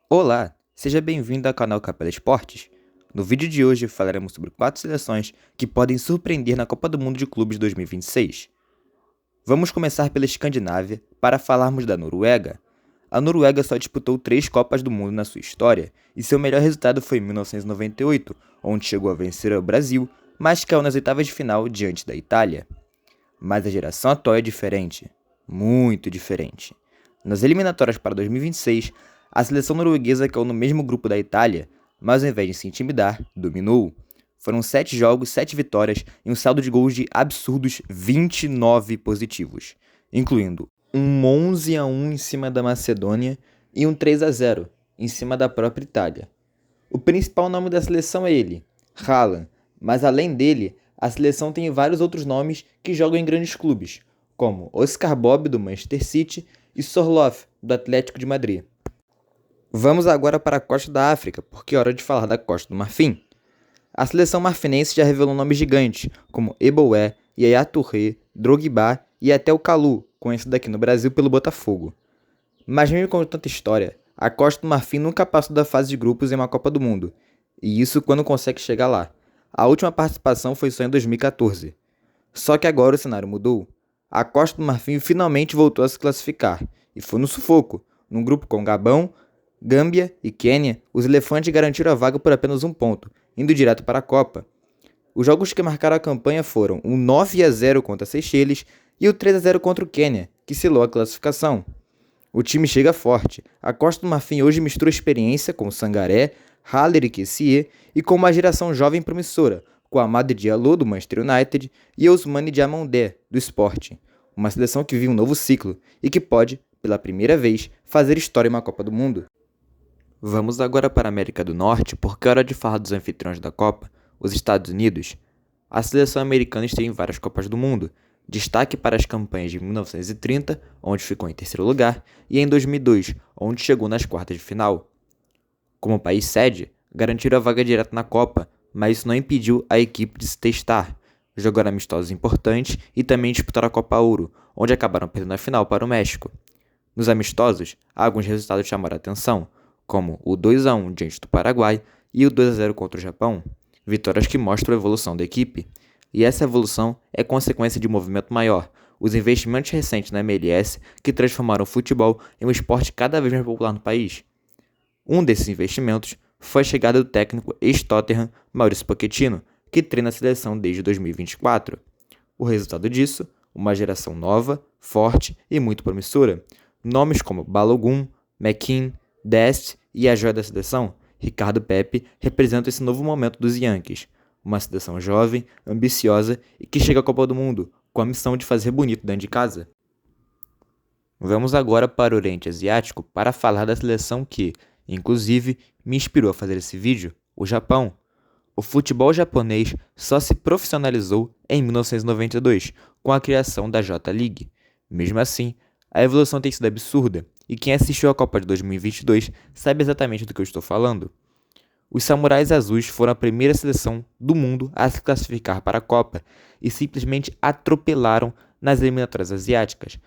Olá, seja bem-vindo ao canal Capela Esportes. No vídeo de hoje falaremos sobre 4 seleções que podem surpreender na Copa do Mundo de Clubes 2026. Vamos começar pela Escandinávia para falarmos da Noruega. A Noruega só disputou 3 Copas do Mundo na sua história e seu melhor resultado foi em 1998, onde chegou a vencer o Brasil, mas caiu nas oitavas de final diante da Itália. Mas a geração atual é diferente, muito diferente. Nas eliminatórias para 2026, a seleção norueguesa caiu no mesmo grupo da Itália, mas ao invés de se intimidar, dominou. Foram 7 jogos, 7 vitórias e um saldo de gols de absurdos 29 positivos, incluindo um 11-1 em cima da Macedônia e um 3-0 em cima da própria Itália. O principal nome da seleção é ele, Haaland, mas além dele, a seleção tem vários outros nomes que jogam em grandes clubes, como Oscar Bob do Manchester City e Sorloth do Atlético de Madrid. Vamos agora para a costa da África, porque é hora de falar da Costa do Marfim. A seleção marfinense já revelou nomes gigantes, como Eboé, Yaya Touré, Drogba e até o Calu, conhecido aqui no Brasil pelo Botafogo. Mas mesmo com tanta história, a Costa do Marfim nunca passou da fase de grupos em uma Copa do Mundo, e isso quando consegue chegar lá. A última participação foi só em 2014. Só que agora o cenário mudou. A Costa do Marfim finalmente voltou a se classificar, e foi no sufoco. Num grupo com Gabão, Gâmbia e Quênia, os elefantes garantiram a vaga por apenas um ponto, indo direto para a Copa. Os jogos que marcaram a campanha foram o 9-0 contra Seychelles e o 3-0 contra o Quênia, que selou a classificação. O time chega forte. A Costa do Marfim hoje mistura experiência com Sangaré, Haller e Kessié e com uma geração jovem promissora, com Amad Diallo do Manchester United e Ousmane Diamandé do Sporting. Uma seleção que vive um novo ciclo e que pode, pela primeira vez, fazer história em uma Copa do Mundo. Vamos agora para a América do Norte, porque é hora de falar dos anfitriões da Copa, os Estados Unidos. A seleção americana esteve em várias Copas do Mundo, destaque para as campanhas de 1930, onde ficou em terceiro lugar, e em 2002, onde chegou nas quartas de final. Como país sede, garantiram a vaga direta na Copa, mas isso não impediu a equipe de se testar. Jogaram amistosos importantes e também disputaram a Copa Ouro, onde acabaram perdendo a final para o México. Nos amistosos, alguns resultados chamaram a atenção, como o 2-1 diante do Paraguai e o 2-0 contra o Japão, vitórias que mostram a evolução da equipe. E essa evolução é consequência de um movimento maior, os investimentos recentes na MLS que transformaram o futebol em um esporte cada vez mais popular no país. Um desses investimentos foi a chegada do técnico ex-Tottenham Mauricio Pochettino, que treina a seleção desde 2024. O resultado disso, uma geração nova, forte e muito promissora. Nomes como Balogun, McKean, Dest e a joia da seleção, Ricardo Pepi, representam esse novo momento dos Yankees. Uma seleção jovem, ambiciosa e que chega à Copa do Mundo, com a missão de fazer bonito dentro de casa. Vamos agora para o Oriente Asiático para falar da seleção que, inclusive, me inspirou a fazer esse vídeo, o Japão. O futebol japonês só se profissionalizou em 1992, com a criação da J-League. Mesmo assim, a evolução tem sido absurda, e quem assistiu à Copa de 2022 sabe exatamente do que eu estou falando. Os Samurais Azuis foram a primeira seleção do mundo a se classificar para a Copa e simplesmente atropelaram nas eliminatórias asiáticas.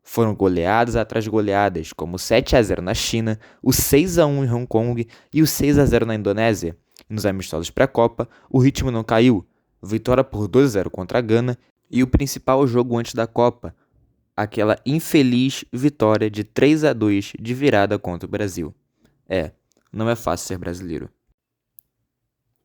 Foram goleadas atrás de goleadas, como o 7-0 na China, o 6-1 em Hong Kong e o 6-0 na Indonésia. E nos amistosos pré-Copa, o ritmo não caiu. Vitória por 2-0 contra a Gana e o principal jogo antes da Copa, aquela infeliz vitória de 3-2 de virada contra o Brasil. Não é fácil ser brasileiro.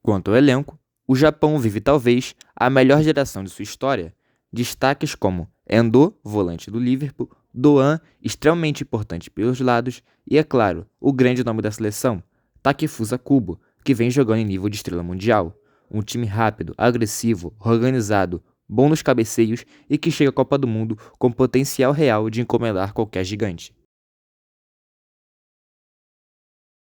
Quanto ao elenco, o Japão vive talvez a melhor geração de sua história. Destaques como Endo, volante do Liverpool, Doan, extremamente importante pelos lados, e, é claro, o grande nome da seleção, Takefusa Kubo, que vem jogando em nível de estrela mundial. Um time rápido, agressivo, organizado, bom nos cabeceios e que chega à Copa do Mundo com potencial real de encomendar qualquer gigante.